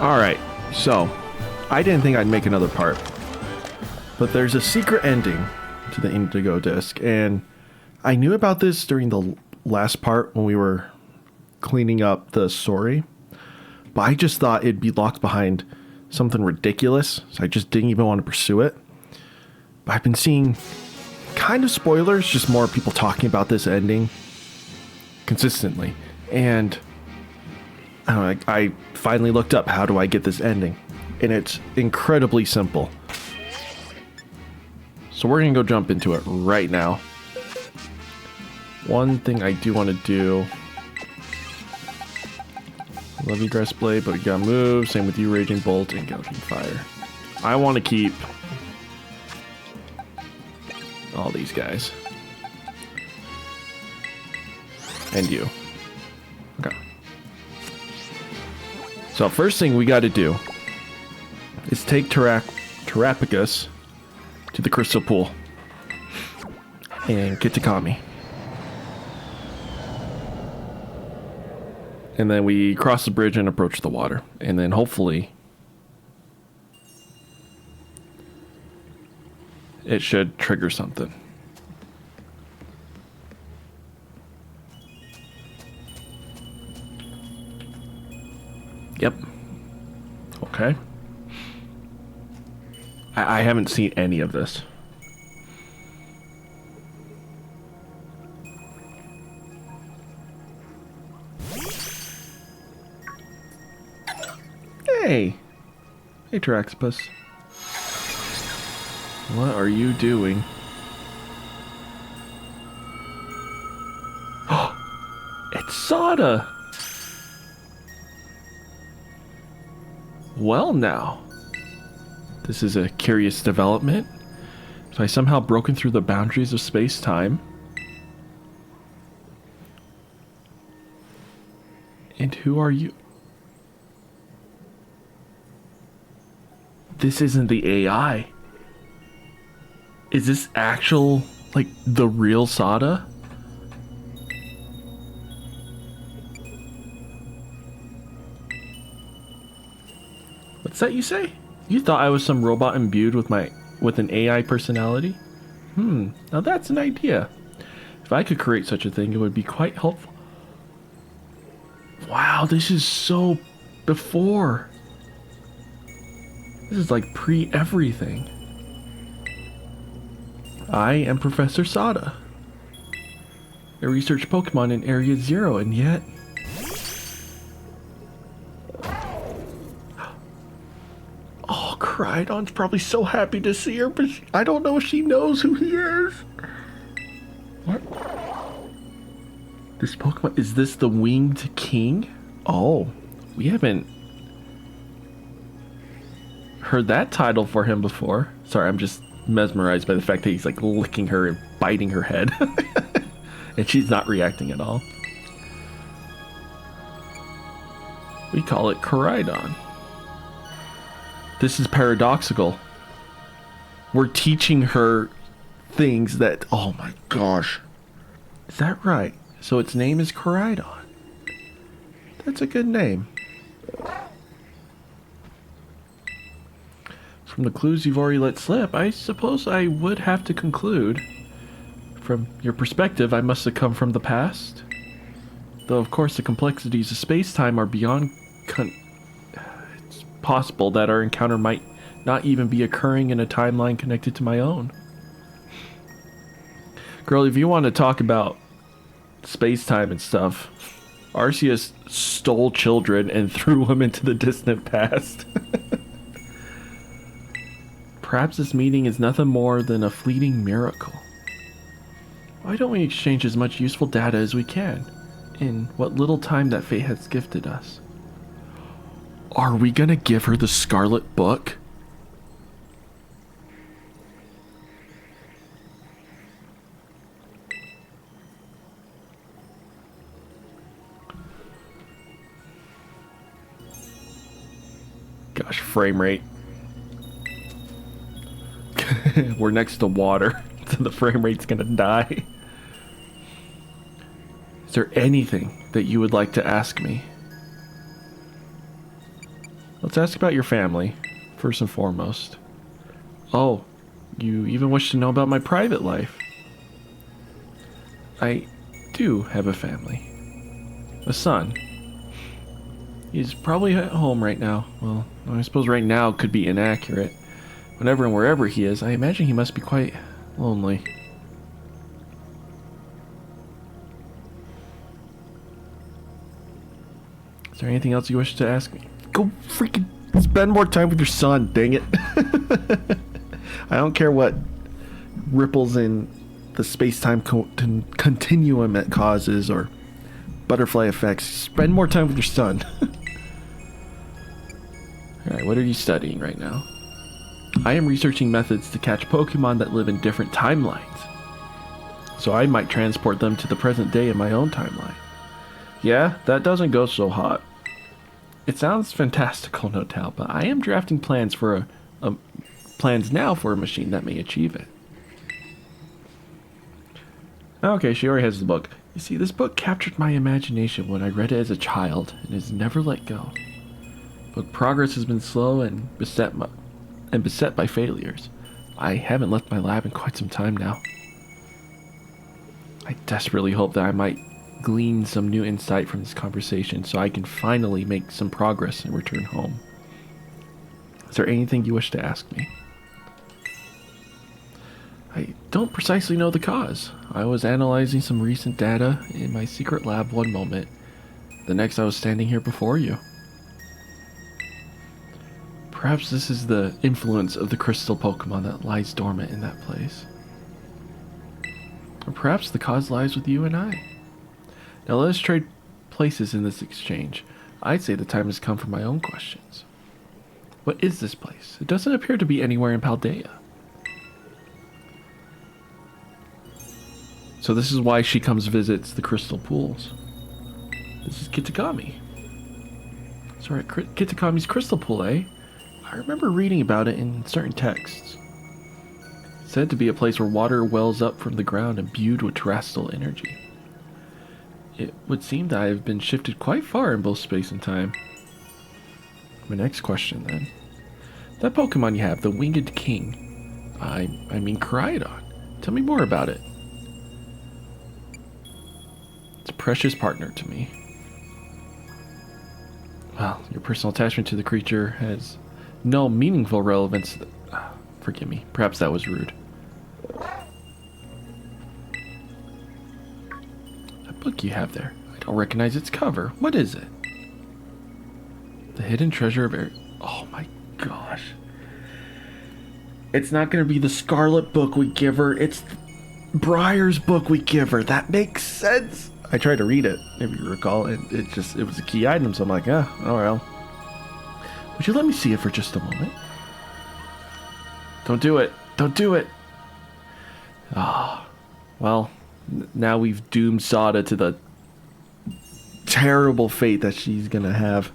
Alright, so I didn't think I'd make another part, but there's a secret ending to the Indigo disc, and I knew about this during the last part when we were cleaning up the story, but I just thought it'd be locked behind something ridiculous, so I just didn't even want to pursue it. But I've been seeing kind of spoilers, just more people talking about this ending consistently, and I don't know, I finally looked up how do I get this ending, and it's incredibly simple. So we're gonna go jump into it right now. One thing I do want to do, love you, Grass Blade, but we gotta move. Same with you, Raging Bolt and Gouging Fire. I want to keep all these guys and you. Okay. So first thing we got to do is take Terrapagos to the crystal pool and get to Kami. And then we cross the bridge and approach the water. And then hopefully it should trigger something. Yep. Okay. I haven't seen any of this. Hey! Hey, Traxpus. What are you doing? Oh! It's Sada! Well now, this is a curious development. So I somehow broken through the boundaries of space-time. And who are you? This isn't the AI. Is this actual, like, the real Sada? What's that you say? You thought I was some robot imbued with an AI personality? Now that's an idea. If I could create such a thing, it would be quite helpful. Wow, this is so before. This is like pre-everything. I am Professor Sada. I research Pokemon in Area Zero, and yet... Oh, Crydon's probably so happy to see her, but I don't know if she knows who he is. What? This Pokemon, is this the Winged King? Oh, we haven't heard that title for him before. Sorry, I'm just mesmerized by the fact that he's like licking her and biting her head. And she's not reacting at all. We call it Koraidon. This is paradoxical. We're teaching her things that... Oh my gosh. Is that right? So its name is Koraidon. That's a good name. From the clues you've already let slip, I suppose I would have to conclude, from your perspective, I must have come from the past. Though, of course, the complexities of space-time are beyond... It's possible that our encounter might not even be occurring in a timeline connected to my own. Girl, if you want to talk about space-time and stuff, Arceus stole children and threw them into the distant past. Perhaps this meeting is nothing more than a fleeting miracle. Why don't we exchange as much useful data as we can, in what little time that fate has gifted us? Are we gonna give her the Scarlet book? Gosh, frame rate. We're next to water, so the frame rate's gonna die. Is there anything that you would like to ask me? Let's ask about your family, first and foremost. Oh, you even wish to know about my private life. I do have a family. A son. He's probably at home right now. Well, I suppose right now could be inaccurate. Whenever and wherever he is, I imagine he must be quite lonely. Is there anything else you wish to ask me? Go freaking spend more time with your son, dang it. I don't care what ripples in the space-time continuum it causes or butterfly effects. Spend more time with your son. Alright, what are you studying right now? I am researching methods to catch Pokemon that live in different timelines. So I might transport them to the present day in my own timeline. Yeah, that doesn't go so hot. It sounds fantastical, no doubt, but I am drafting plans for plans now for a machine that may achieve it. Okay, she already has the book. You see, this book captured my imagination when I read it as a child and has never let go. But progress has been slow and beset by failures. I haven't left my lab in quite some time now. I desperately hope that I might glean some new insight from this conversation so I can finally make some progress and return home. Is there anything you wish to ask me? I don't precisely know the cause. I was analyzing some recent data in my secret lab one moment. The next I was standing here before you. Perhaps this is the influence of the crystal Pokemon that lies dormant in that place. Or perhaps the cause lies with you and I. Now let us trade places in this exchange. I'd say the time has come for my own questions. What is this place? It doesn't appear to be anywhere in Paldea. So this is why she comes visits the crystal pools. This is Kitakami. Sorry, Kitakami's crystal pool, eh? I remember reading about it in certain texts. It's said to be a place where water wells up from the ground imbued with terrestrial energy. It would seem that I have been shifted quite far in both space and time. My next question then. That Pokemon you have, the Winged King. I mean Koraidon. Tell me more about it. It's a precious partner to me. Well, your personal attachment to the creature has no meaningful relevance. Forgive me, perhaps that was rude. That book you have there, I don't recognize its cover. What is it? The Hidden Treasure of Air. Oh my gosh. It's not going to be the Scarlet book we give her, it's Briar's book we give her. That makes sense. I tried to read it, if you recall, and it was a key item, so I'm like, oh well. Would you let me see it for just a moment? Don't do it. Don't do it. Ah, well, now we've doomed Sada to the terrible fate that she's gonna have.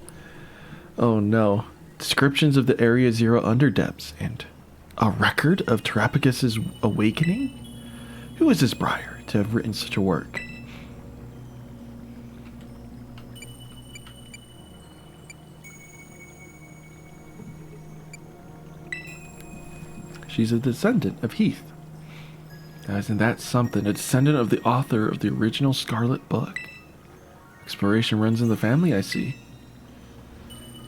Oh no. Descriptions of the Area Zero underdepths and a record of Terrapagus's awakening? Who is this Briar to have written such a work? She's a descendant of Heath. Now, isn't that something? A descendant of the author of the original Scarlet book. Exploration runs in the family, I see.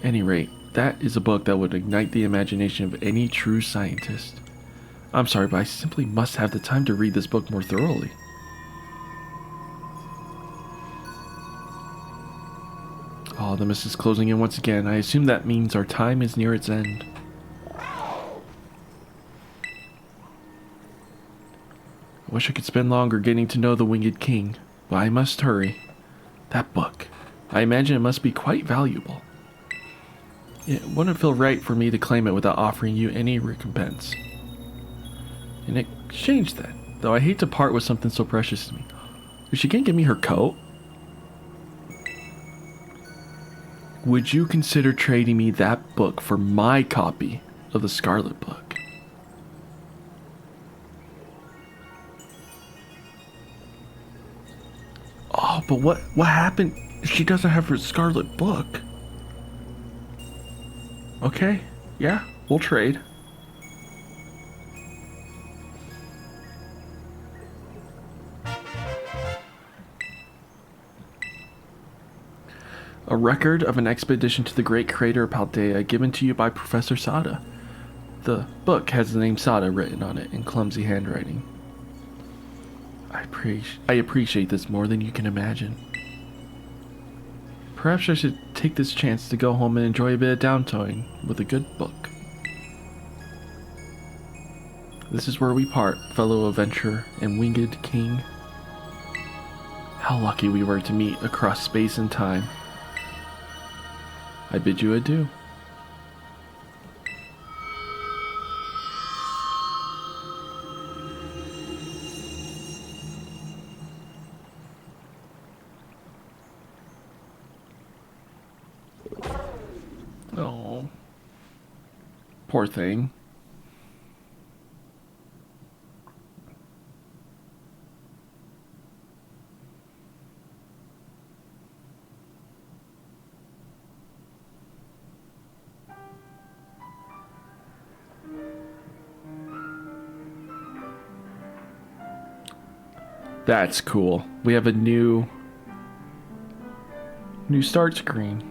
Any rate, that is a book that would ignite the imagination of any true scientist. I'm sorry, but I simply must have the time to read this book more thoroughly. Oh, the mist is closing in once again. I assume that means our time is near its end. I wish I could spend longer getting to know the Winged King, but I must hurry. That book, I imagine it must be quite valuable. It wouldn't feel right for me to claim it without offering you any recompense. In exchange then, though I hate to part with something so precious to me, is she gonna give me her coat? Would you consider trading me that book for my copy of the Scarlet book? Oh, but what happened if she doesn't have her Scarlet book? Okay, yeah, we'll trade. A record of an expedition to the great crater of Paldea given to you by Professor Sada. The book has the name Sada written on it in clumsy handwriting. I appreciate this more than you can imagine. Perhaps I should take this chance to go home and enjoy a bit of downtime with a good book. This is where we part, fellow adventurer and winged king. How lucky we were to meet across space and time. I bid you adieu. Oh, poor thing. That's cool. We have a new start screen.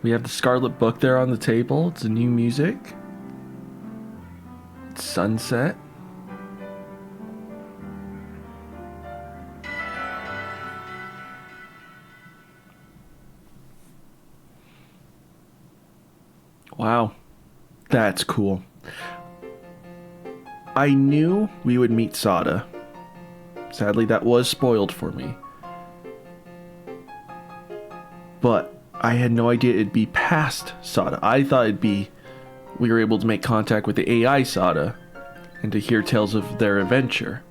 We have the Scarlet book there on the table. It's a new music. It's sunset. Wow. That's cool. I knew we would meet Sada. Sadly, that was spoiled for me. But I had no idea it'd be past Sada. I thought it'd be we were able to make contact with the AI Sada and to hear tales of their adventure.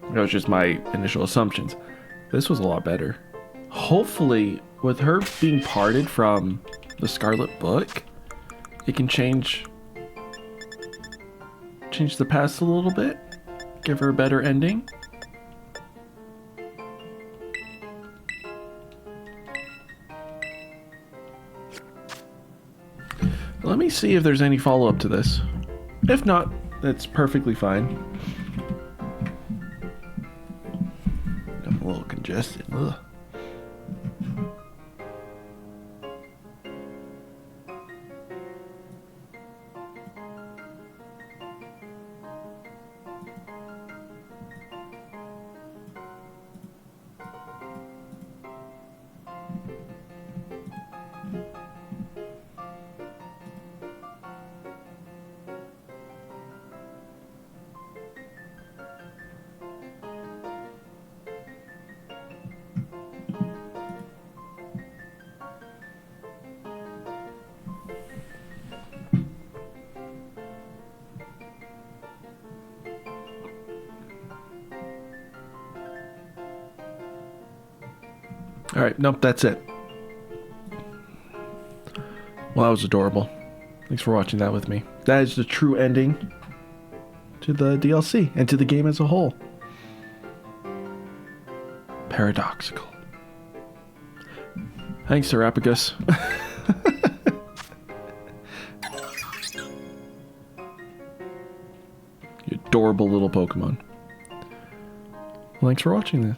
That was just my initial assumptions. This was a lot better. Hopefully, with her being parted from the Scarlet book, it can change the past a little bit. Give her a better ending. Let me see if there's any follow-up to this. If not, that's perfectly fine. I'm a little congested. Ugh. Alright, nope, that's it. Well, that was adorable. Thanks for watching that with me. That is the true ending to the DLC and to the game as a whole. Paradoxical. Thanks, Serapagus. You adorable little Pokemon. Well, thanks for watching this.